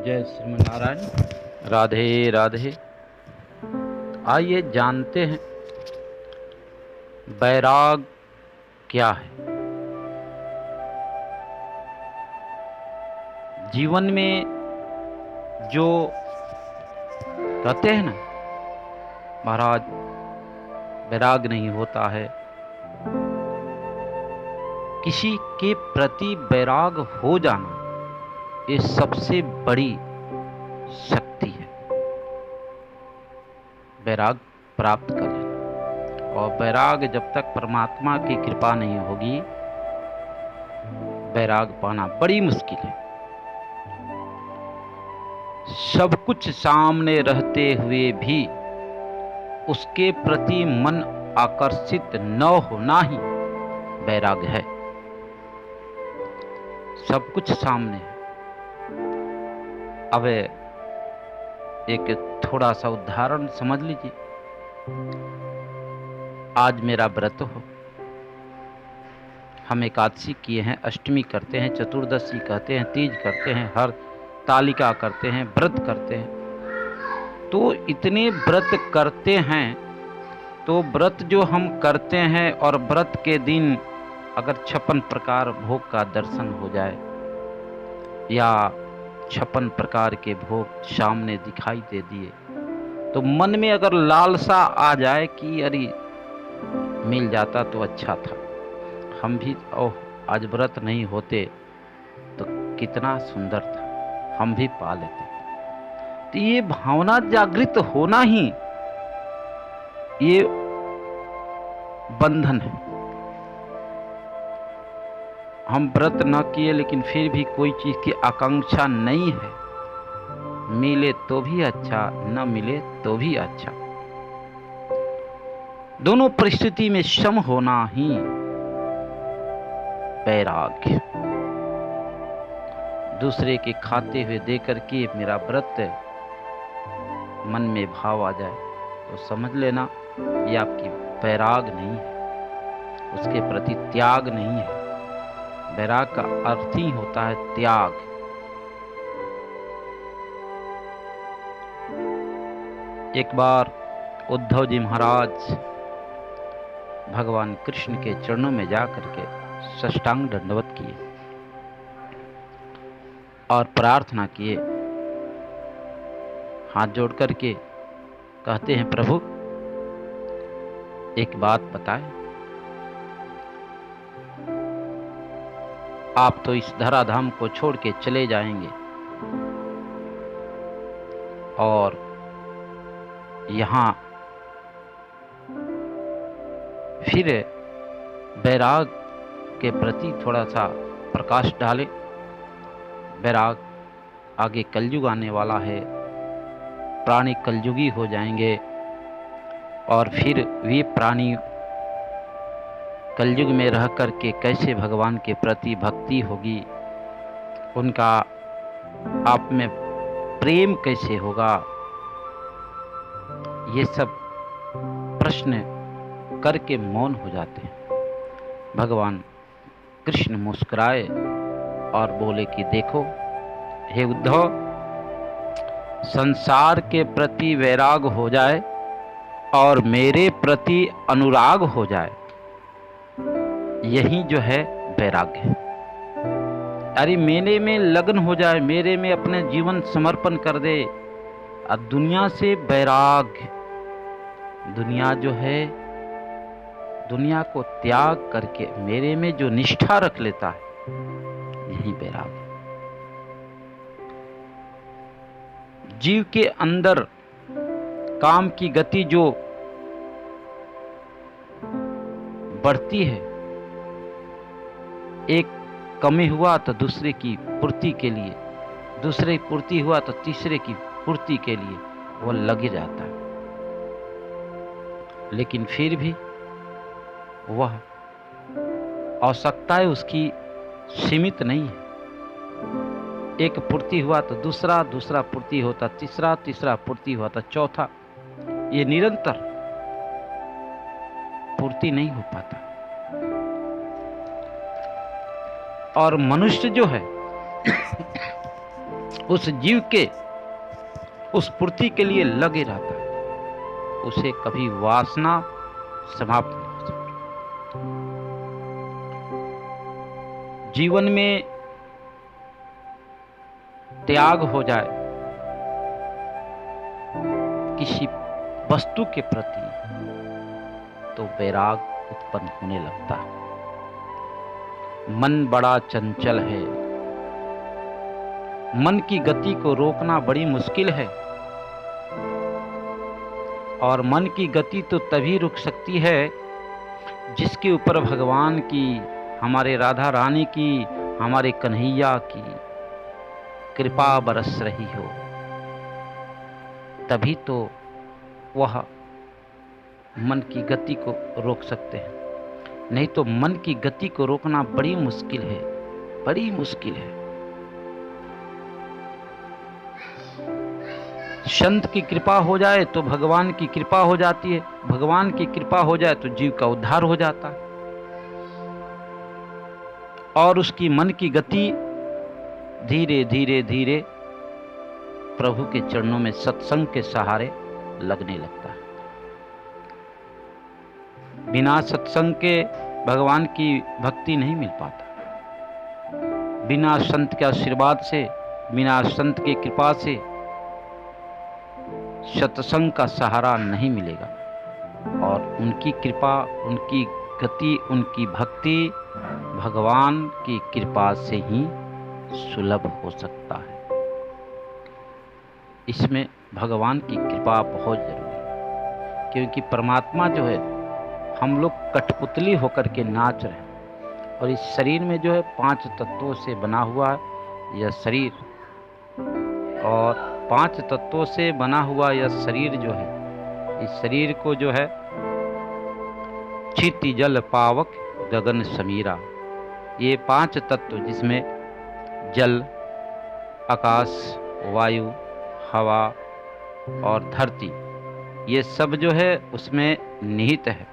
जय श्रीमनारायण। राधे राधे। आइए जानते हैं बैराग क्या है। जीवन में जो कहते हैं ना महाराज, बैराग नहीं होता है। किसी के प्रति बैराग हो जाना ये सबसे बड़ी शक्ति है। बैराग प्राप्त कर लेना, और बैराग जब तक परमात्मा की कृपा नहीं होगी, बैराग पाना बड़ी मुश्किल है। सब कुछ सामने रहते हुए भी उसके प्रति मन आकर्षित न होना ही बैराग है। सब कुछ सामने है। अब एक थोड़ा सा उदाहरण समझ लीजिए। आज मेरा व्रत हो, हम एकादशी किए हैं, अष्टमी करते हैं, चतुर्दशी कहते हैं, तीज करते हैं, हर तालिका करते हैं, व्रत करते हैं। तो इतने व्रत करते हैं, तो व्रत जो हम करते हैं और व्रत के दिन अगर 56 प्रकार भोग का दर्शन हो जाए या 56 प्रकार के भोग सामने दिखाई दे दिए, तो मन में अगर लालसा आ जाए कि अरे मिल जाता तो अच्छा था, हम भी आज व्रत नहीं होते तो कितना सुंदर था, हम भी पा लेते। तो ये भावना जागृत होना ही ये बंधन है। हम व्रत न किए लेकिन फिर भी कोई चीज की आकांक्षा नहीं है, मिले तो भी अच्छा, न मिले तो भी अच्छा। दोनों परिस्थिति में सम होना ही वैराग्य। दूसरे के खाते हुए देकर के मेरा व्रत मन में भाव आ जाए तो समझ लेना ये आपकी वैराग नहीं है, उसके प्रति त्याग नहीं है। वैराग का अर्थ ही होता है त्याग। एक बार उद्धव जी महाराज भगवान कृष्ण के चरणों में जाकर के साष्टांग दंडवत किए और प्रार्थना किए, हाथ जोड़ करके कहते हैं, प्रभु एक बात बताएं, आप तो इस धराधाम को छोड़ के चले जाएंगे और यहां फिर बैराग के प्रति थोड़ा सा प्रकाश डालें। बैराग आगे कलयुग आने वाला है, प्राणी कलयुगी हो जाएंगे और फिर वे प्राणी कलयुग में रह करके कैसे भगवान के प्रति भक्ति होगी, उनका आप में प्रेम कैसे होगा, ये सब प्रश्न करके मौन हो जाते हैं। भगवान कृष्ण मुस्कुराए और बोले कि देखो हे उद्धव, संसार के प्रति वैराग हो जाए और मेरे प्रति अनुराग हो जाए, यही जो है वैराग्य है। अरे मेरे में लग्न हो जाए, मेरे में अपने जीवन समर्पण कर दे, और दुनिया से वैराग्य, दुनिया जो है दुनिया को त्याग करके मेरे में जो निष्ठा रख लेता है, यही वैराग्य। जीव के अंदर काम की गति जो बढ़ती है, एक कमी हुआ तो दूसरे की पूर्ति के लिए, दूसरे की पूर्ति हुआ तो तीसरे की पूर्ति के लिए वो लगे जाता है, लेकिन फिर भी वह आवश्यकताएं उसकी सीमित नहीं है। एक पूर्ति हुआ तो दूसरा, दूसरा पूर्ति होता तीसरा, तीसरा पूर्ति हुआ तो चौथा, ये निरंतर पूर्ति नहीं हो पाता। और मनुष्य जो है उस जीव के उस पूर्ति के लिए लगे रहता है, उसे कभी वासना समाप्त नहीं हो सकती। जीवन में त्याग हो जाए किसी वस्तु के प्रति तो वैराग उत्पन्न होने लगता है। मन बड़ा चंचल है, मन की गति को रोकना बड़ी मुश्किल है, और मन की गति तो तभी रुक सकती है जिसके ऊपर भगवान की, हमारे राधा रानी की, हमारे कन्हैया की कृपा बरस रही हो, तभी तो वह मन की गति को रोक सकते हैं। नहीं तो मन की गति को रोकना बड़ी मुश्किल है, बड़ी मुश्किल है। संत की कृपा हो जाए तो भगवान की कृपा हो जाती है, भगवान की कृपा हो जाए तो जीव का उद्धार हो जाता है, और उसकी मन की गति धीरे धीरे धीरे प्रभु के चरणों में सत्संग के सहारे लगने लगता है। बिना सत्संग के भगवान की भक्ति नहीं मिल पाता। बिना संत के आशीर्वाद से, बिना संत की कृपा से सत्संग का सहारा नहीं मिलेगा, और उनकी कृपा, उनकी गति, उनकी भक्ति भगवान की कृपा से ही सुलभ हो सकता है। इसमें भगवान की कृपा बहुत जरूरी है, क्योंकि परमात्मा जो है, हम लोग कठपुतली होकर के नाच रहे हैं, और इस शरीर में जो है 5 तत्वों से बना हुआ है यह शरीर, और 5 तत्वों से बना हुआ यह शरीर जो है, इस शरीर को जो है क्षिति जल पावक गगन समीरा, ये 5 तत्व जिसमें जल, आकाश, वायु, हवा और धरती, ये सब जो है उसमें निहित है,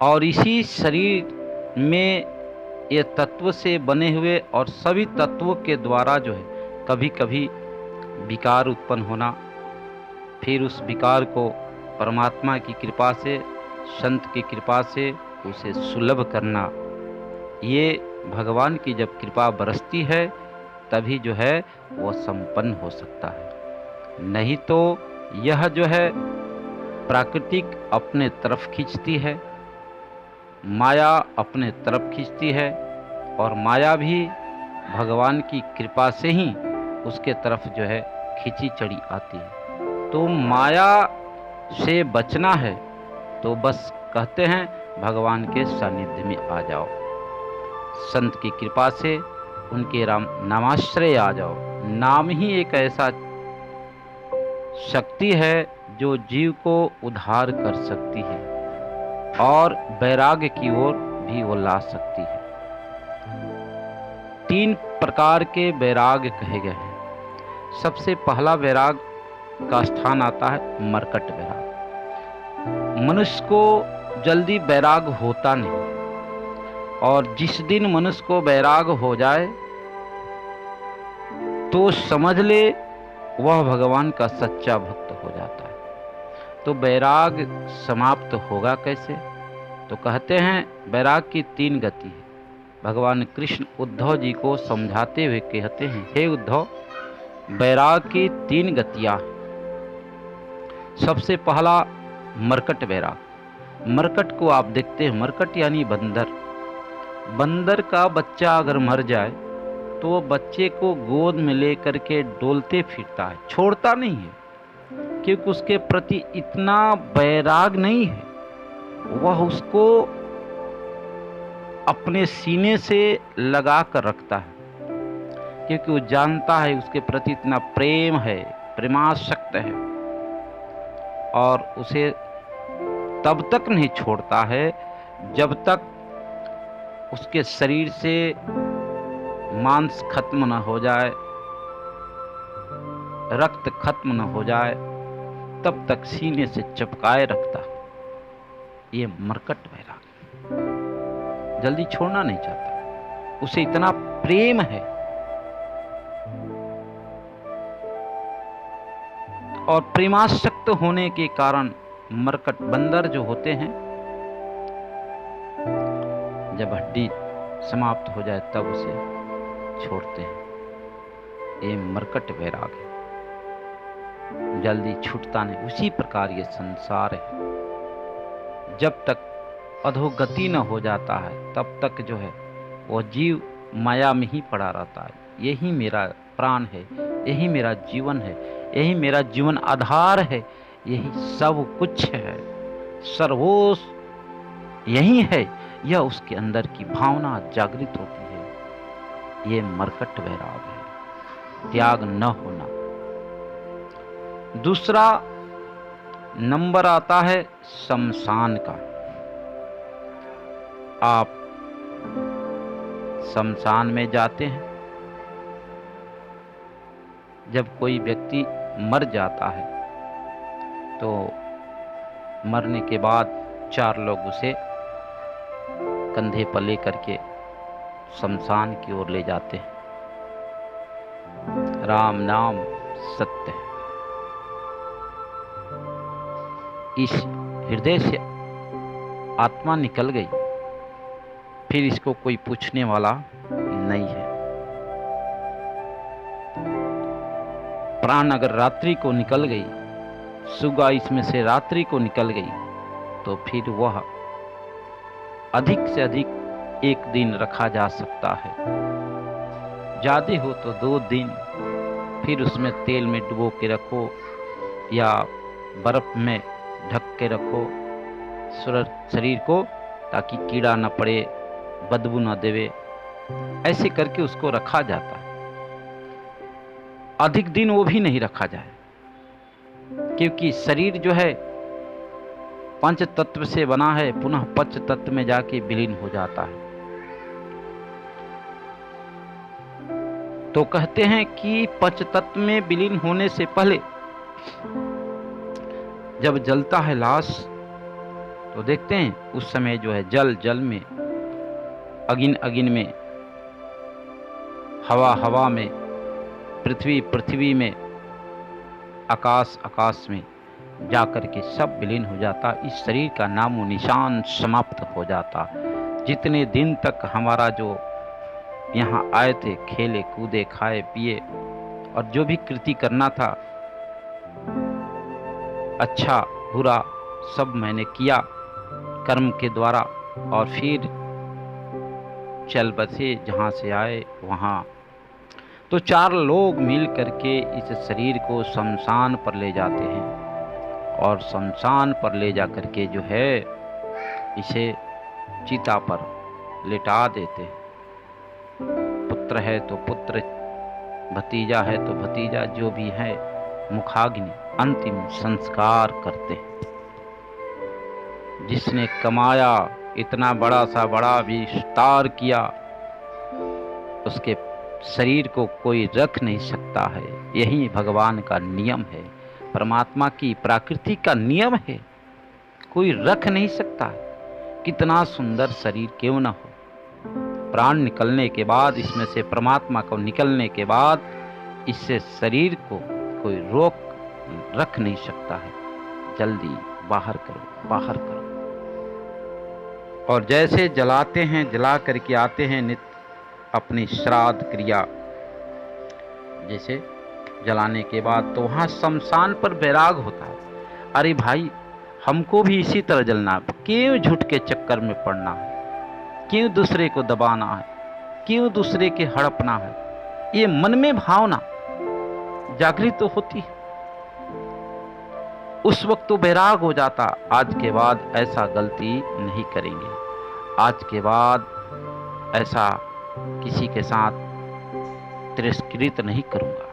और इसी शरीर में ये तत्व से बने हुए और सभी तत्वों के द्वारा जो है कभी कभी विकार उत्पन्न होना, फिर उस विकार को परमात्मा की कृपा से, संत की कृपा से उसे सुलभ करना, ये भगवान की जब कृपा बरसती है तभी जो है वो संपन्न हो सकता है। नहीं तो यह जो है प्राकृतिक अपने तरफ खींचती है, माया अपने तरफ खींचती है, और माया भी भगवान की कृपा से ही उसके तरफ जो है खींची चढ़ी आती है। तो माया से बचना है तो बस कहते हैं भगवान के सानिध्य में आ जाओ, संत की कृपा से उनके नामाश्रय आ जाओ। नाम ही एक ऐसा शक्ति है जो जीव को उद्धार कर सकती है और वैराग्य की ओर भी वो ला सकती है। 3 प्रकार के वैराग्य कहे गए हैं। सबसे पहला वैराग का स्थान आता है मरकट वैराग। मनुष्य को जल्दी वैराग होता नहीं, और जिस दिन मनुष्य को वैराग हो जाए तो समझ ले वह भगवान का सच्चा भक्त हो जाता है। तो वैराग समाप्त होगा कैसे? तो कहते हैं वैराग की 3 गति है। भगवान कृष्ण उद्धव जी को समझाते हुए कहते हैं, हे उद्धव, वैराग की 3 गतियां। सबसे पहला मरकट वैराग। मरकट को आप देखते हैं, मरकट यानी बंदर। बंदर का बच्चा अगर मर जाए तो वो बच्चे को गोद में लेकर के डोलते फिरता है, छोड़ता नहीं है, क्योंकि उसके प्रति इतना वैराग नहीं है। वह उसको अपने सीने से लगा कर रखता है, क्योंकि वो जानता है उसके प्रति इतना प्रेम है, प्रेमासक्त है, और उसे तब तक नहीं छोड़ता है जब तक उसके शरीर से मांस खत्म न हो जाए, रक्त खत्म न हो जाए, तब तक सीने से चिपकाए रखता। ये मरकट वैराग, जल्दी छोड़ना नहीं चाहता, उसे इतना प्रेम है। और प्रेमासक्त होने के कारण मरकट बंदर जो होते हैं, जब हड्डी समाप्त हो जाए तब उसे छोड़ते हैं। ये मरकट वैराग है, जल्दी छूटता नहीं। उसी प्रकार ये संसार है, जब तक अधोगति न हो जाता है तब तक जो है वो जीव माया में ही पड़ा रहता है। यही मेरा प्राण है, यही मेरा जीवन है, यही मेरा जीवन आधार है, यही सब कुछ है, सर्वोस यही है। यह उसके अंदर की भावना जागृत होती है। ये मरकट वैराग है, त्याग न होना। दूसरा नंबर आता है शमशान का। आप शमशान में जाते हैं, जब कोई व्यक्ति मर जाता है तो मरने के बाद 4 लोग उसे कंधे पर लेकर के शमशान की ओर ले जाते हैं। राम नाम सत्य है। इस हृदय से आत्मा निकल गई, फिर इसको कोई पूछने वाला नहीं है। प्राण अगर रात्रि को निकल गई, सुगा इसमें से रात्रि को निकल गई, तो फिर वह अधिक से अधिक 1 दिन रखा जा सकता है, ज्यादा हो तो 2 दिन। फिर उसमें तेल में डुबो के रखो या बर्फ में ढक के रखो शरीर को, ताकि कीड़ा न पड़े, बदबू न देवे। ऐसे करके उसको रखा जाता है। अधिक दिन वो भी नहीं रखा जाए, क्योंकि शरीर जो है 5 तत्व से बना है, पुनः पंच तत्व में जाके विलीन हो जाता है। तो कहते हैं कि पंच तत्व में विलीन होने से पहले जब जलता है लाश, तो देखते हैं उस समय जो है जल में, अगिन में, हवा में, पृथ्वी में, आकाश में जाकर के सब विलीन हो जाता। इस शरीर का नामो निशान समाप्त हो जाता। जितने दिन तक हमारा जो यहाँ आए थे, खेले कूदे खाए पिए और जो भी कृति करना था, अच्छा बुरा सब मैंने किया कर्म के द्वारा, और फिर चल बसे जहाँ से आए वहाँ। तो 4 लोग मिल करके इस शरीर को शमशान पर ले जाते हैं, और शमशान पर ले जा करके जो है इसे चिता पर लिटा देते हैं। पुत्र है तो पुत्र, भतीजा है तो भतीजा, जो भी है मुखाग्नि अंतिम संस्कार करते हैं। जिसने कमाया, इतना बड़ा विस्तार किया, उसके शरीर को कोई रख नहीं सकता है। यही भगवान का नियम है, परमात्मा की प्रकृति का नियम है, कोई रख नहीं सकता है। कितना सुंदर शरीर क्यों न हो, प्राण निकलने के बाद, इसमें से परमात्मा को निकलने के बाद, इससे शरीर को कोई रख नहीं सकता है। जल्दी बाहर करो। और जैसे जलाते हैं, जला करके आते हैं नित्य अपनी श्राद्ध क्रिया, जैसे जलाने के बाद, तो वहाँ शमशान पर वैराग होता है। अरे भाई, हमको भी इसी तरह जलना है, क्यों झूठ के चक्कर में पड़ना है, क्यों दूसरे को दबाना है, क्यों दूसरे के हड़पना है। ये मन में भावना जागृत तो होती है, उस वक्त तो वैराग हो जाता। आज के बाद ऐसा गलती नहीं करेंगे, आज के बाद ऐसा किसी के साथ तिरस्कृत नहीं करूंगा।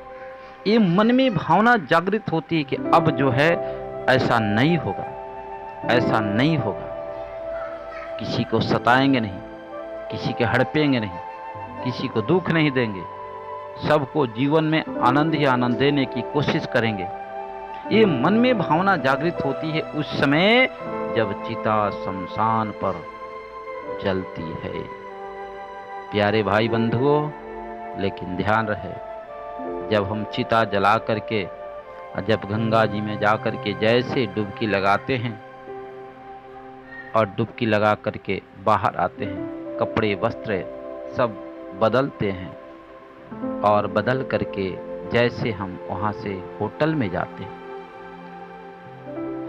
ये मन में भावना जागृत होती है कि अब जो है ऐसा नहीं होगा, ऐसा नहीं होगा। किसी को सताएंगे नहीं, किसी के हड़पेंगे नहीं, किसी को दुख नहीं देंगे, सबको जीवन में आनंद ही आनंद देने की कोशिश करेंगे। ये मन में भावना जागृत होती है उस समय जब चिता शमशान पर जलती है। प्यारे भाई बंधुओं, लेकिन ध्यान रहे, जब हम चिता जला करके और जब गंगा जी में जा कर के जैसे डुबकी लगाते हैं और डुबकी लगा करके बाहर आते हैं, कपड़े वस्त्र सब बदलते हैं और बदल करके जैसे हम वहाँ से होटल में जाते हैं,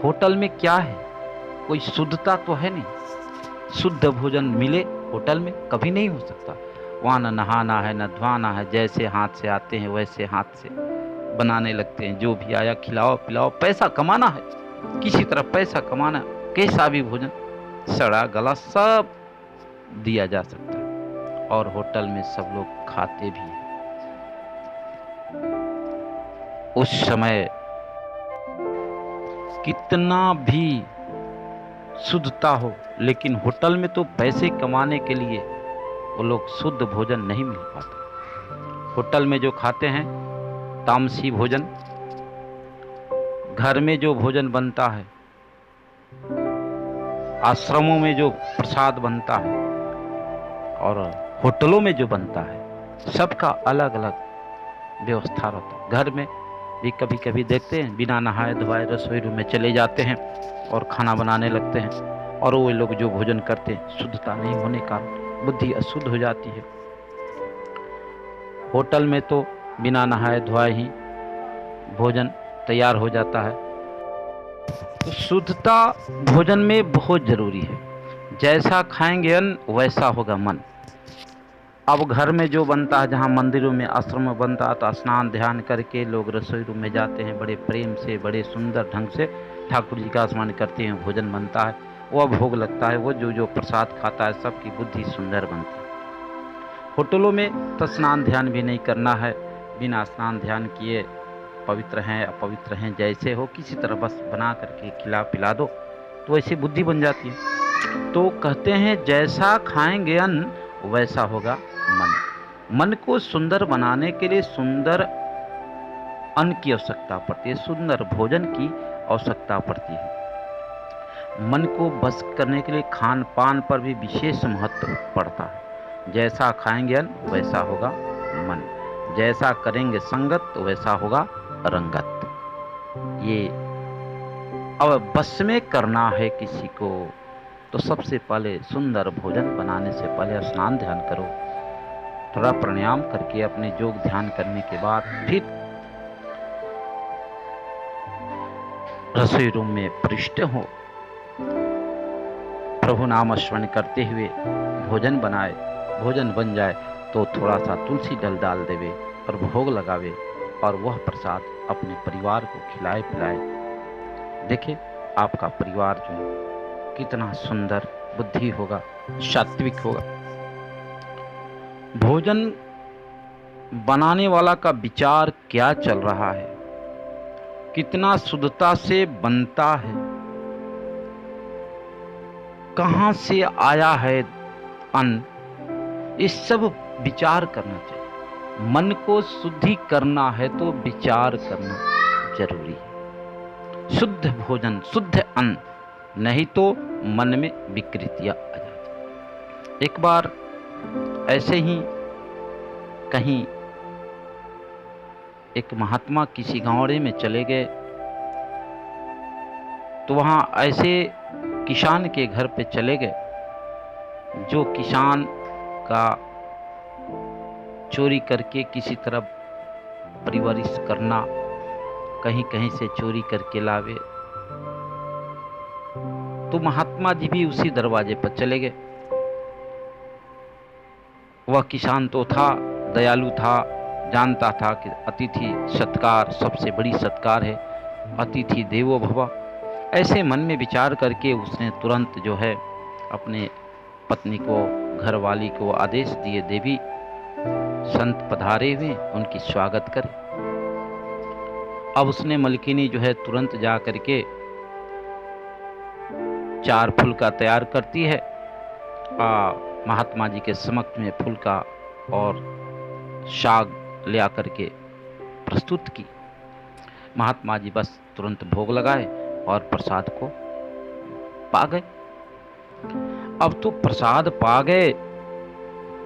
होटल में क्या है, कोई शुद्धता तो है नहीं। शुद्ध भोजन मिले होटल में कभी नहीं हो सकता। वहाँ न नहाना है न धोना है, जैसे हाथ से आते हैं वैसे हाथ से बनाने लगते हैं। जो भी आया खिलाओ पिलाओ, पैसा कमाना है, किसी तरह पैसा कमाना, कैसा भी भोजन सड़ा गला सब दिया जा सकता है और होटल में सब लोग खाते भी हैं। उस समय कितना भी शुद्धता हो, लेकिन होटल में तो पैसे कमाने के लिए वो लोग शुद्ध भोजन नहीं मिल पाता। होटल में जो खाते हैं तामसी भोजन, घर में जो भोजन बनता है, आश्रमों में जो प्रसाद बनता है और होटलों में जो बनता है, सबका अलग अलग व्यवस्था रहता है। घर में भी कभी कभी देखते हैं बिना नहाए धोए रसोई रूम में चले जाते हैं और खाना बनाने लगते हैं, और वो लोग जो भोजन करते हैं शुद्धता नहीं होने का बुद्धि अशुद्ध हो जाती है। होटल में तो बिना नहाए धोए ही भोजन तैयार हो जाता है। तो शुद्धता भोजन में बहुत जरूरी है। जैसा खाएंगे अन्न वैसा होगा मन। अब घर में जो बनता है, जहाँ मंदिरों में आश्रम में बनता है, तो स्नान ध्यान करके लोग रसोई रूम में जाते हैं, बड़े प्रेम से बड़े सुंदर ढंग से ठाकुर जी का स्मरण करते हैं, भोजन बनता है, वह भोग लगता है, वो जो प्रसाद खाता है सबकी बुद्धि सुंदर बनती है। होटलों में तो स्नान ध्यान भी नहीं करना है, बिना स्नान ध्यान किए पवित्र हैं अपवित्र हैं जैसे हो, किसी तरह बस बना करके खिला पिला दो तो ऐसी बुद्धि बन जाती है। तो कहते हैं जैसा खाएंगे अन्न वैसा होगा मन। मन को सुंदर बनाने के लिए सुंदर अन्न की आवश्यकता पड़ती है, सुंदर भोजन की आवश्यकता पड़ती है। मन को बस करने के लिए खान पान पर भी विशेष महत्व पड़ता है। जैसा खाएंगे अन्न वैसा होगा मन, जैसा करेंगे संगत वैसा होगा रंगत। ये अब बस में करना है किसी को तो सबसे पहले सुंदर भोजन बनाने से पहले स्नान ध्यान करो, थोड़ा प्राणायाम करके अपने योग ध्यान करने के बाद फिर रसोई रूम में प्रविष्ट हो, प्रभु नाम स्मरण करते हुए भोजन बनाए। भोजन बन जाए तो थोड़ा सा तुलसी जल डाल देवे और भोग लगावे और वह प्रसाद अपने परिवार को खिलाए पिलाए। देखिए आपका परिवार जो है कितना सुंदर बुद्धि होगा, सात्विक होगा। भोजन बनाने वाला का विचार क्या चल रहा है, कितना शुद्धता से बनता है, कहाँ से आया है अन्न, ये सब विचार करना चाहिए। मन को शुद्धि करना है तो विचार करना जरूरी है। शुद्ध भोजन शुद्ध अन्न, नहीं तो मन में विकृतियां आ जाती। एक बार ऐसे ही कहीं एक महात्मा किसी गांवड़े में चले गए, तो वहां ऐसे किसान के घर पे चले गए जो किसान का चोरी करके किसी तरह परिवरिश करना, कहीं कहीं से चोरी करके लावे। तो महात्मा जी भी उसी दरवाजे पर चले गए। वह किसान तो था, दयालु था, जानता था कि अतिथि सत्कार सबसे बड़ी सत्कार है, अतिथि देवो भव। ऐसे मन में विचार करके उसने तुरंत जो है अपने पत्नी को, घरवाली को आदेश दिए, देवी संत पधारे हुए उनकी स्वागत करे। अब उसने मलकिनी जो है तुरंत जा करके 4 फुलका तैयार करती है, महात्मा जी के समक्ष में फुलका और शाग ले आकर के प्रस्तुत की। महात्मा जी बस तुरंत भोग लगाए और प्रसाद को पा गए। अब तो प्रसाद पा गए,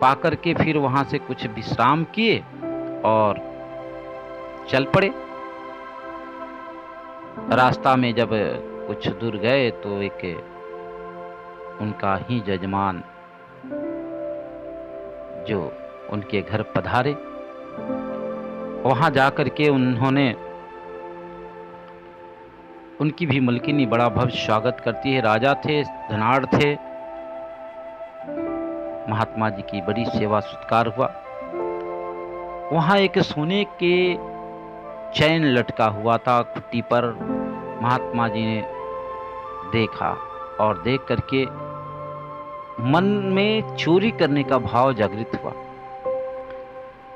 पा करके फिर वहां से कुछ विश्राम किए और चल पड़े। रास्ता में जब कुछ दूर गए तो एक उनका ही जजमान जो उनके घर पधारे, वहां जाकर के उन्होंने, उनकी भी मलकिनी बड़ा भव्य स्वागत करती है। राजा थे, धनाढ़ थे, महात्मा जी की बड़ी सेवा सत्कार हुआ। वहां एक सोने के चैन लटका हुआ था खुट्टी पर। महात्मा जी ने देखा और देख करके मन में चोरी करने का भाव जागृत हुआ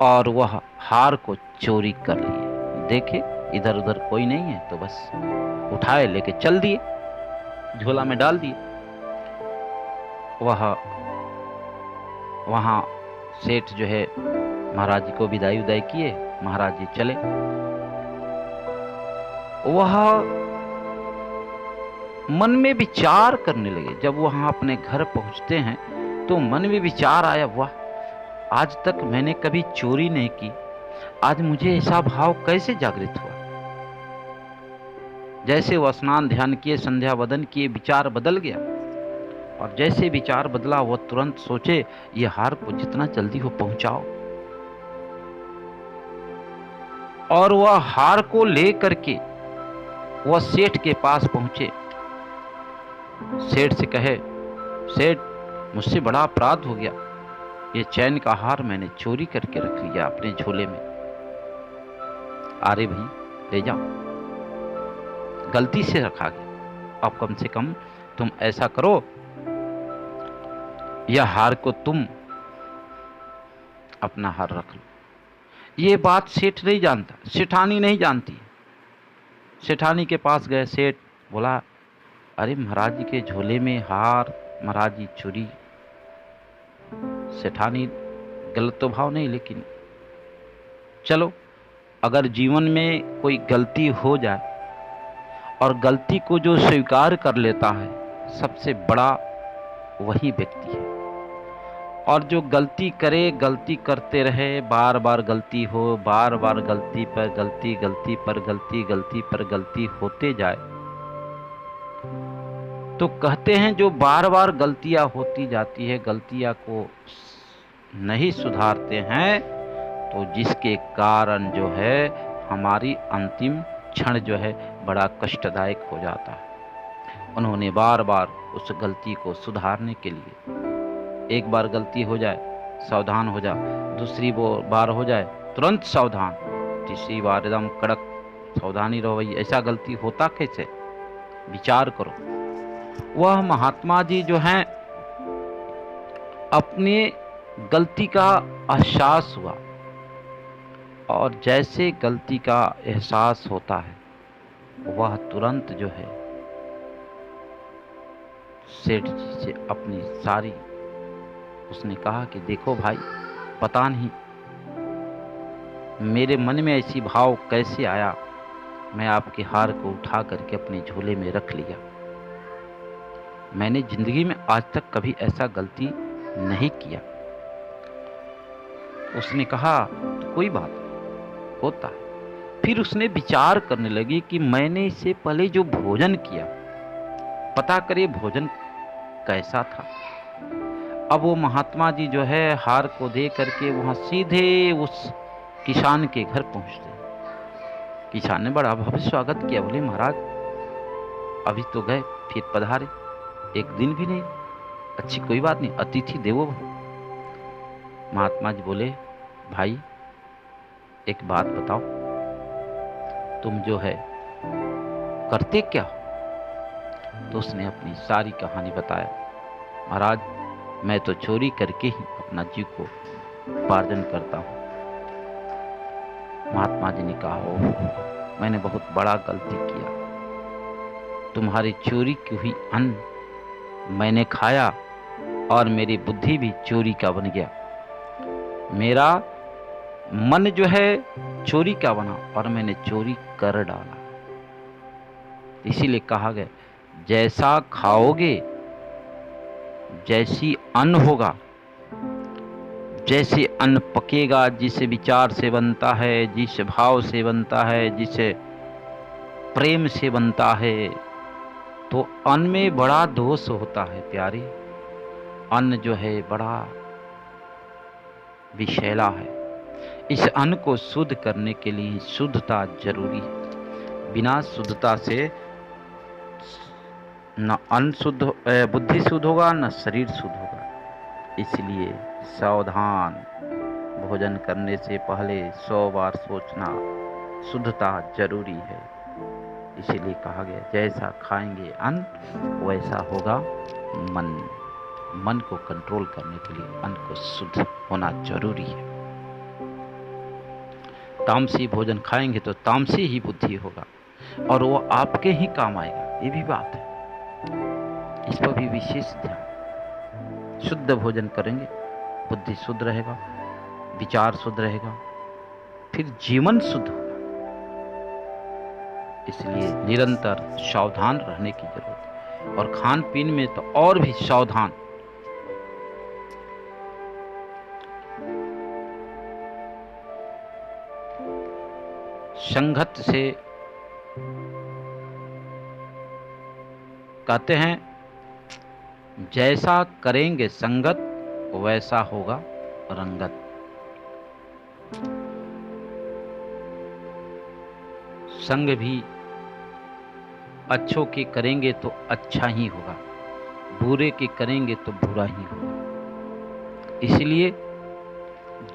और वह हार को चोरी कर लिए। देखे इधर उधर कोई नहीं है तो बस उठाए, लेके चल दिए, झोला में डाल दिए। वहां सेठ जो है महाराज जी को विदाई उदाई किए, महाराज जी चले। वह मन में विचार करने लगे। जब वहां अपने घर पहुंचते हैं तो मन में विचार आया, वाह, आज तक मैंने कभी चोरी नहीं की, आज मुझे ऐसा भाव कैसे जागृत हुआ। जैसे वह स्नान ध्यान किए, संध्या वदन किए, विचार बदल गया। और जैसे विचार बदला वह तुरंत सोचे, ये हार को जितना जल्दी हो पहुंचाओ। और वह हार को ले करके वह सेठ के पास पहुंचे। सेठ से कहे, सेठ, मुझसे बड़ा अपराध हो गया, ये चैन का हार मैंने चोरी करके रख लिया अपने झोले में। अरे भाई ले जाओ, गलती से रखा गया, अब कम से कम तुम ऐसा करो, यह हार को तुम अपना हार रख लो। ये बात सेठ नहीं जानता, सेठानी नहीं जानती। सेठानी के पास गए, सेठ बोला, अरे महाराज जी के झोले में हार, महाराज जी चोरी। सेठानी गलत तो भाव नहीं, लेकिन चलो, अगर जीवन में कोई गलती हो जाए और गलती को जो स्वीकार कर लेता है, सबसे बड़ा वही व्यक्ति है। और जो गलती करे, गलती करते रहे, बार बार गलती हो, बार बार गलती पर गलती, गलती पर गलती, गलती पर गलती होते जाए, तो कहते हैं जो बार बार गलतियां होती जाती है, गलतियां को नहीं सुधारते हैं, तो जिसके कारण जो है हमारी अंतिम क्षण जो है बड़ा कष्टदायक हो जाता है। उन्होंने बार बार उस गलती को सुधारने के लिए, एक बार गलती हो जाए सावधान हो जा, दूसरी बार हो जाए तुरंत सावधान, तीसरी बार एकदम कड़क सावधानी रहो। भाई ऐसा गलती होता कैसे, विचार करो। वह महात्मा जी जो हैं, अपने गलती का एहसास हुआ, और जैसे गलती का एहसास होता है वह तुरंत जो है सेठ जी से अपनी सारी, उसने कहा कि देखो भाई, पता नहीं मेरे मन में ऐसी भाव कैसे आया, मैं आपके हार को उठा करके अपने झोले में रख लिया। मैंने जिंदगी में आज तक कभी ऐसा गलती नहीं किया। उसने कहा तो कोई बात नहीं, होता है। फिर उसने विचार करने लगी कि मैंने इससे पहले जो भोजन किया, पता करे भोजन कैसा था। अब वो महात्मा जी जो है हार को दे करके वहां सीधे उस किसान के घर पहुंचते। किसान ने बड़ा भव्य स्वागत किया, बोले महाराज अभी तो गए फिर पधारे, एक दिन भी नहीं, अच्छी कोई बात नहीं, अतिथि देवो भव। महात्मा जी बोले, भाई एक बात बताओ, तुम जो है करते क्या हो? तो उसने अपनी सारी कहानी बताया। महाराज मैं तो चोरी करके ही अपना जीव को उपार्जन करता हूँ। महात्मा जी ने कहा, ओह मैंने बहुत बड़ा गलती किया, तुम्हारी चोरी की हुई अन्न मैंने खाया और मेरी बुद्धि भी चोरी का बन गया। मेरा मन जो है चोरी का बना और मैंने चोरी कर डाला। इसीलिए कहा गया, जैसा खाओगे जैसी अन्न होगा, जैसे अन्न पकेगा, जिस विचार से बनता है, जिस भाव से बनता है, जिस प्रेम से बनता है तो अन्न में बड़ा दोष होता है प्यारे। अन्न जो है बड़ा विषैला है। इस अन्न को शुद्ध करने के लिए शुद्धता जरूरी है। बिना शुद्धता से न अन्न शुद्ध, बुद्धि शुद्ध होगा, न शरीर शुद्ध होगा। इसलिए सावधान, भोजन करने से पहले 100 बार सोचना, शुद्धता जरूरी है। इसीलिए कहा गया जैसा खाएंगे अन्न वैसा होगा मन। मन को कंट्रोल करने के लिए अन्न को शुद्ध होना जरूरी है। तामसी भोजन खाएंगे तो तामसी ही बुद्धि होगा और वो आपके ही काम आएगा। ये भी बात है, इस पर भी विशेष ध्यान। शुद्ध भोजन करेंगे, बुद्धि शुद्ध रहेगा, विचार शुद्ध रहेगा, फिर जीवन शुद्ध होगा। इसलिए निरंतर सावधान रहने की जरूरत है और खान पीन में तो और भी सावधान। संगत से कहते हैं जैसा करेंगे संगत वैसा होगा रंगत। संग भी अच्छों के करेंगे तो अच्छा ही होगा, बुरे के करेंगे तो बुरा ही होगा। इसलिए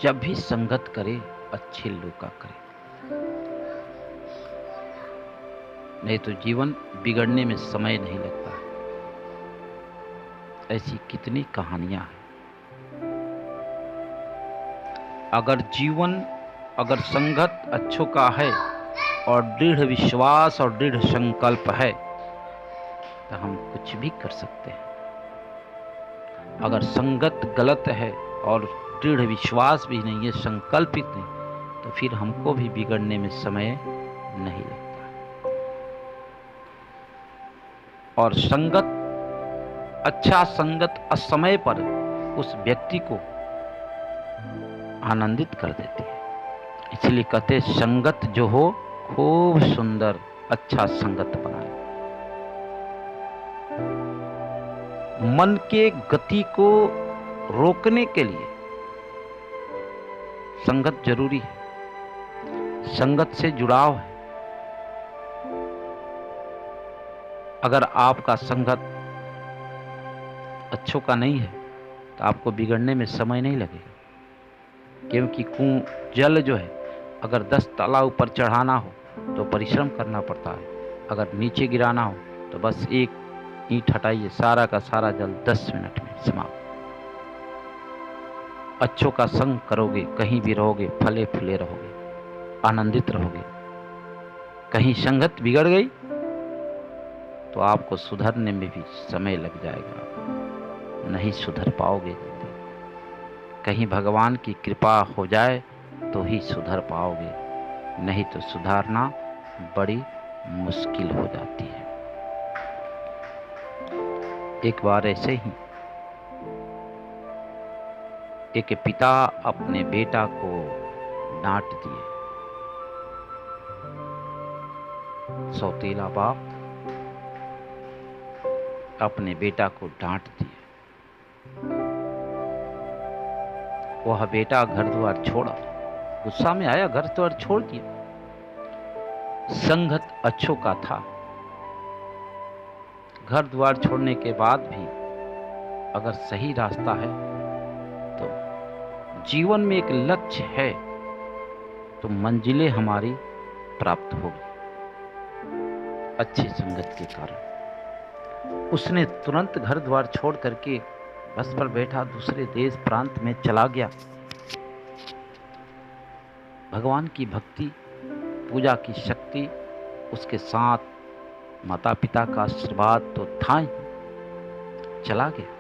जब भी संगत करे अच्छे लोग का करे, नहीं तो जीवन बिगड़ने में समय नहीं लगता है। ऐसी कितनी कहानियां हैं। अगर संगत अच्छों का है और दृढ़ विश्वास और दृढ़ संकल्प है तो हम कुछ भी कर सकते हैं। अगर संगत गलत है और दृढ़ विश्वास भी नहीं है, संकल्पित नहीं, तो फिर हमको भी बिगड़ने में समय नहीं लगता। और संगत, अच्छा संगत असमय पर उस व्यक्ति को आनंदित कर देती है। इसलिए कहते संगत जो हो खूब सुंदर अच्छा संगत बनाए। मन के गति को रोकने के लिए संगत जरूरी है, संगत से जुड़ाव है। अगर आपका संगत अच्छों का नहीं है तो आपको बिगड़ने में समय नहीं लगेगा। क्योंकि जल जो है अगर 10 ताला ऊपर चढ़ाना हो तो परिश्रम करना पड़ता है, अगर नीचे गिराना हो तो बस एक ईंट हटाइए, सारा का सारा जल 10 मिनट में समाप्त। अच्छों का संग करोगे, कहीं भी रहोगे फले फूले रहोगे, आनंदित रहोगे। कहीं संगत बिगड़ गई तो आपको सुधरने में भी समय लग जाएगा, नहीं सुधर पाओगे जल्दी। कहीं भगवान की कृपा हो जाए तो ही सुधर पाओगे, नहीं तो सुधारना बड़ी मुश्किल हो जाती है। एक बार ऐसे ही एक पिता अपने बेटा को डांट दिए। सौतेला बाप अपने बेटा को डांट दिए। वह बेटा घर द्वार छोड़ा, गुस्सा में आया, घर द्वार छोड़ दिया। संगत अच्छों का था। घर द्वार छोड़ने के बाद भी अगर सही रास्ता है तो जीवन में एक लक्ष्य है तो मंजिलें हमारी प्राप्त होगी अच्छी संगत के कारण। उसने तुरंत घर द्वार छोड़ करके बस पर बैठा दूसरे देश प्रांत में चला गया। भगवान की भक्ति, पूजा की शक्ति उसके साथ, माता पिता का आशीर्वाद तो था ही। चला गया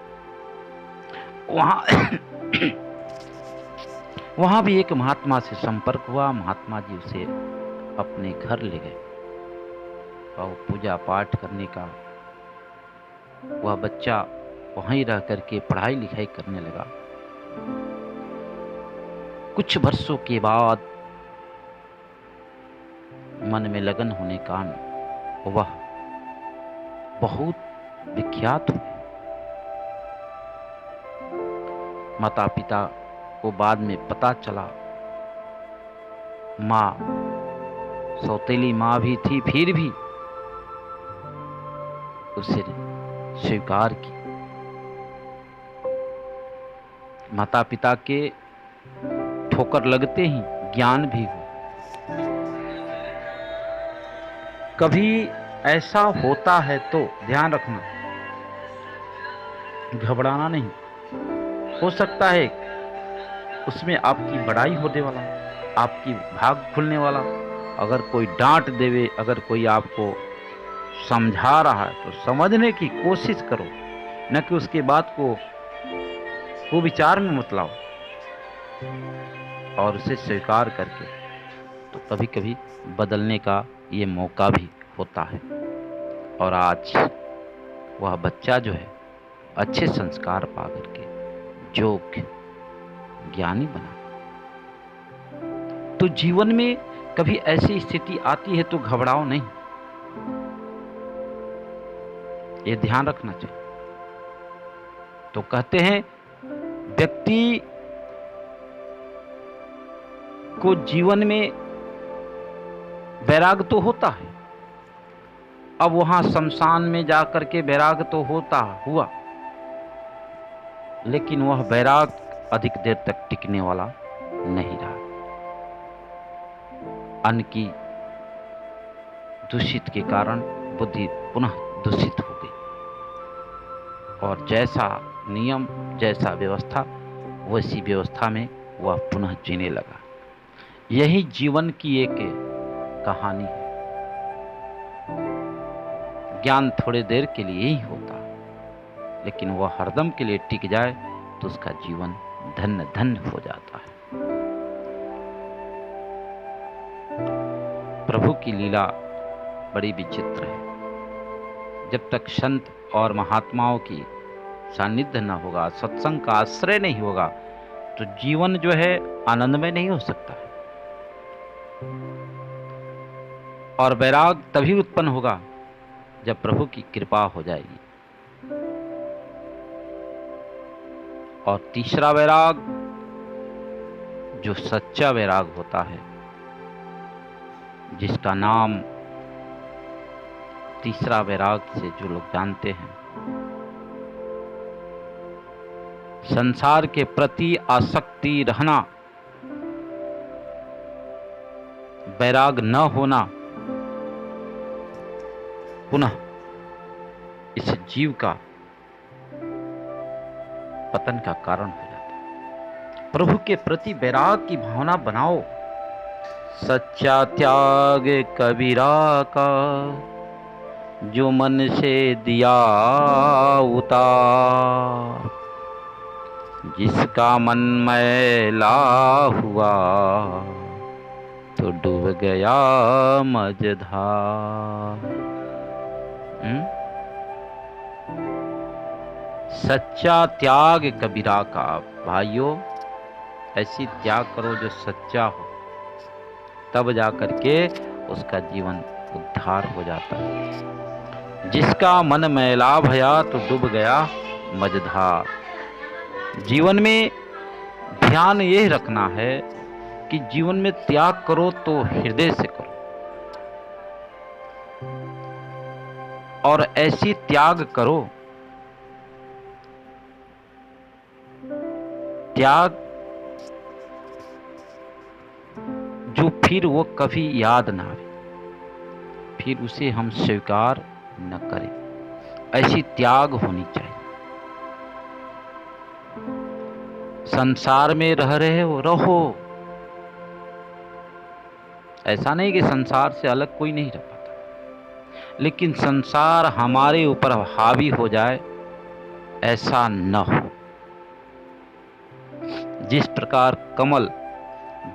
वहां भी एक महात्मा से संपर्क हुआ। महात्मा जी उसे अपने घर ले गए और पूजा पाठ करने का वह बच्चा वहीं रह करके पढ़ाई लिखाई करने लगा। कुछ वर्षों के बाद मन में लगन होने का वह बहुत विख्यात हुए। माता पिता को बाद में पता चला, माँ सौतेली माँ भी थी, फिर भी उसे स्वीकार की। माता पिता के ठोकर लगते ही ज्ञान भी हो। कभी ऐसा होता है तो ध्यान रखना, घबराना नहीं। हो सकता है उसमें आपकी बड़ाई होने वाला, आपकी भाग खुलने वाला। अगर कोई डांट देवे, अगर कोई आपको समझा रहा है तो समझने की कोशिश करो, न कि उसके बात को विचार में मत लाओ। और उसे स्वीकार करके तो कभी कभी बदलने का ये मौका भी होता है। और आज वह बच्चा जो है अच्छे संस्कार पा करके योग्य ज्ञानी बना। तो जीवन में कभी ऐसी स्थिति आती है तो घबराओ नहीं, ये ध्यान रखना चाहिए। तो कहते हैं व्यक्ति को जीवन में वैराग तो होता है। अब वहां शमशान में जाकर के वैराग तो हुआ, लेकिन वह वैराग अधिक देर तक टिकने वाला नहीं रहा। अन्न की दूषित के कारण बुद्धि पुनः दूषित हो गई, और जैसा नियम, जैसा व्यवस्था, वैसी व्यवस्था में वह पुनः जीने लगा। यही जीवन की एक कहानी है। ज्ञान थोड़े देर के लिए ही होता, लेकिन वह हरदम के लिए टिक जाए तो उसका जीवन धन्य धन्य हो जाता है। प्रभु की लीला बड़ी विचित्र है। जब तक संत और महात्माओं की सानिध्य न होगा, सत्संग का आश्रय नहीं होगा, तो जीवन जो है आनंदमय नहीं हो सकता है। और वैराग तभी उत्पन्न होगा जब प्रभु की कृपा हो जाएगी। और तीसरा वैराग जो सच्चा वैराग होता है, जिसका नाम तीसरा वैराग से जो लोग जानते हैं, संसार के प्रति आसक्ति रहना, वैराग न होना, पुनः इस जीव का पतन का कारण हो जाता है। प्रभु के प्रति वैराग की भावना बनाओ। सच्चा त्याग कबीरा का जो मन से दिया उतार, जिसका मन मैला हुआ तो डूब गया मझधार। सच्चा त्याग कबीरा का। भाइयों, ऐसी त्याग करो जो सच्चा हो, तब जाकर के उसका जीवन उद्धार हो जाता है। जिसका मन मैला भया तो डूब गया मझधार। जीवन में ध्यान यह रखना है कि जीवन में त्याग करो तो हृदय से करो, और ऐसी त्याग करो, त्याग जो फिर वो कभी याद ना आए, फिर उसे हम स्वीकार न करें। ऐसी त्याग होनी चाहिए। संसार में रह रहे हो, रहो। ऐसा नहीं कि संसार से अलग कोई नहीं रह पाता, लेकिन संसार हमारे ऊपर हावी हो जाए, ऐसा न हो। जिस प्रकार कमल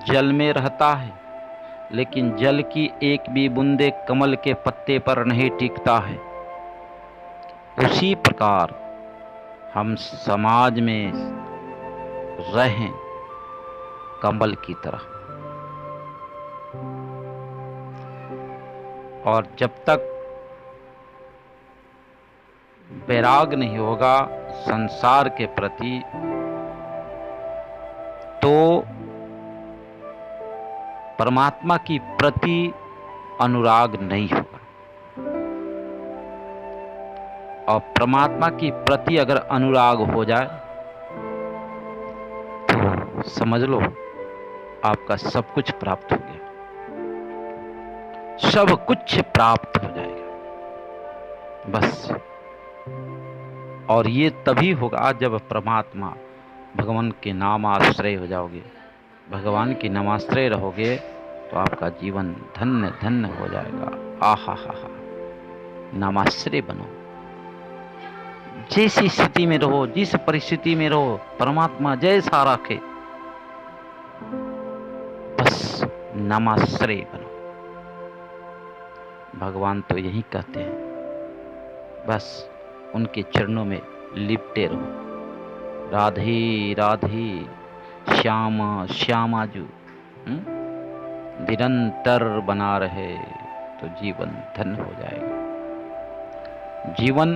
जल में रहता है, लेकिन जल की एक भी बूंदे कमल के पत्ते पर नहीं टिकता है, उसी प्रकार हम समाज में रहें कमल की तरह। और जब तक वैराग नहीं होगा संसार के प्रति, तो परमात्मा की प्रति अनुराग नहीं होगा। और परमात्मा की प्रति अगर अनुराग हो जाए तो समझ लो आपका सब कुछ प्राप्त हो गया, सब कुछ प्राप्त हो जाएगा बस। और ये तभी होगा जब परमात्मा भगवान के नाम आश्रय हो जाओगे, भगवान के नामाश्रय रहोगे, तो आपका जीवन धन्य धन्य हो जाएगा। आहा हा हा, नामाश्रय बनो। जैसी स्थिति में रहो, जिस परिस्थिति में रहो, परमात्मा जैसा रखे, बस नामाश्रय बनो। भगवान तो यही कहते हैं, बस उनके चरणों में लिपटे रहो। राधे राधे श्यामा श्यामाजू निरंतर बना रहे तो जीवन धन्य हो जाएगा। जीवन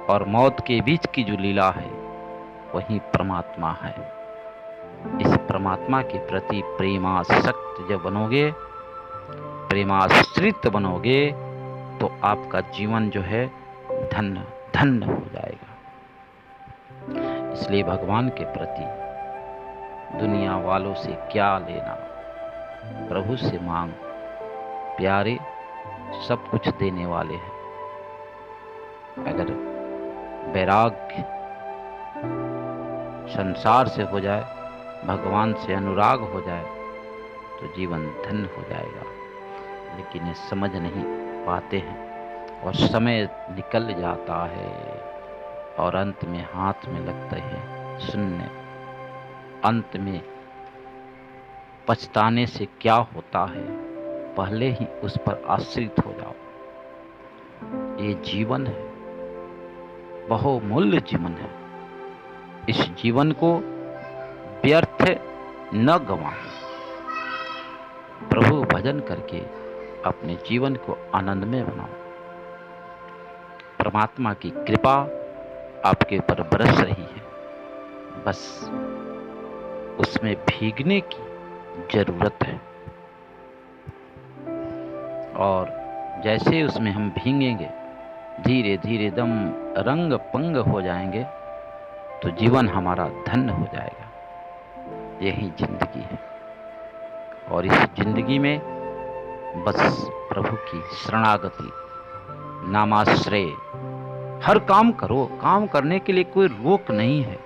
और मौत के बीच की जो लीला है वही परमात्मा है। इस परमात्मा के प्रति प्रेमासक्त जब बनोगे, प्रेमाश्रित बनोगे, तो आपका जीवन जो है धन्य धन्य हो जाएगा। इसलिए भगवान के प्रति दुनिया वालों से क्या लेना, प्रभु से मांग, प्यारे सब कुछ देने वाले हैं। अगर वैराग्य संसार से हो जाए, भगवान से अनुराग हो जाए, तो जीवन धन्य हो जाएगा। लेकिन ये समझ नहीं पाते हैं और समय निकल जाता है और अंत में हाथ में लगते हैं शून्य। अंत में पछताने से क्या होता है, पहले ही उस पर आश्रित हो जाओ। ये जीवन है, बहुमूल्य जीवन है। इस जीवन को व्यर्थ न गंवाओ। प्रभु भजन करके अपने जीवन को आनंदमय बनाओ। परमात्मा की कृपा आपके ऊपर बरस रही है, बस उसमें भीगने की जरूरत है। और जैसे उसमें हम भीगेंगे, धीरे धीरे दम रंग पंग हो जाएंगे, तो जीवन हमारा धन्य हो जाएगा। यही जिंदगी है। और इस जिंदगी में बस प्रभु की शरणागति, नामाश्रय, हर काम करो। काम करने के लिए कोई रोक नहीं है,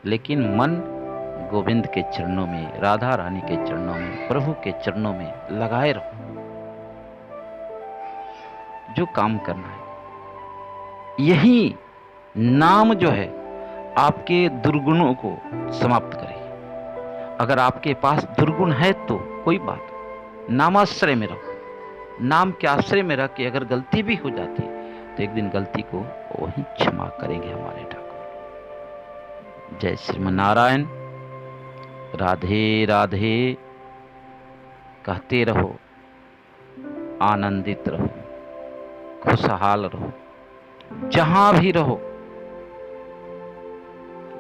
लेकिन मन गोविंद के चरणों में, राधा रानी के चरणों में, प्रभु के चरणों में लगाए रहो। जो काम करना है, यही नाम जो है आपके दुर्गुणों को समाप्त करेगी। अगर आपके पास दुर्गुण है तो कोई बात, नामाश्रय में रहो। नाम के आश्रय में रह के अगर गलती भी हो जाती है तो एक दिन गलती को वही क्षमा करेंगे हमारे ठाकुर। जय श्रीमन नारायण। राधे राधे कहते रहो, आनंदित रहो, खुशहाल रहो, जहां भी रहो,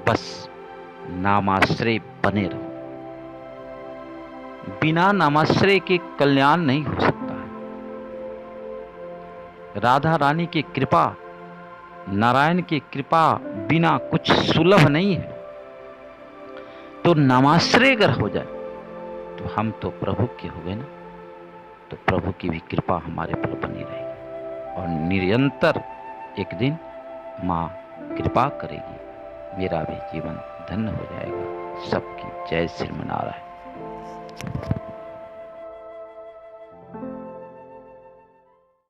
बस नामाश्रय बने रहो। बिना नामाश्रय के कल्याण नहीं हो सकता है। राधा रानी की कृपा, नारायण की कृपा बिना कुछ सुलभ नहीं है। तो नामाश्रय अगर हो जाए तो हम तो प्रभु के हो गए ना, तो प्रभु की भी कृपा हमारे पर बनी रहेगी और निरंतर एक दिन माँ कृपा करेगी, मेरा भी जीवन धन्य हो जाएगा। सबकी जय श्रीमन नारायण।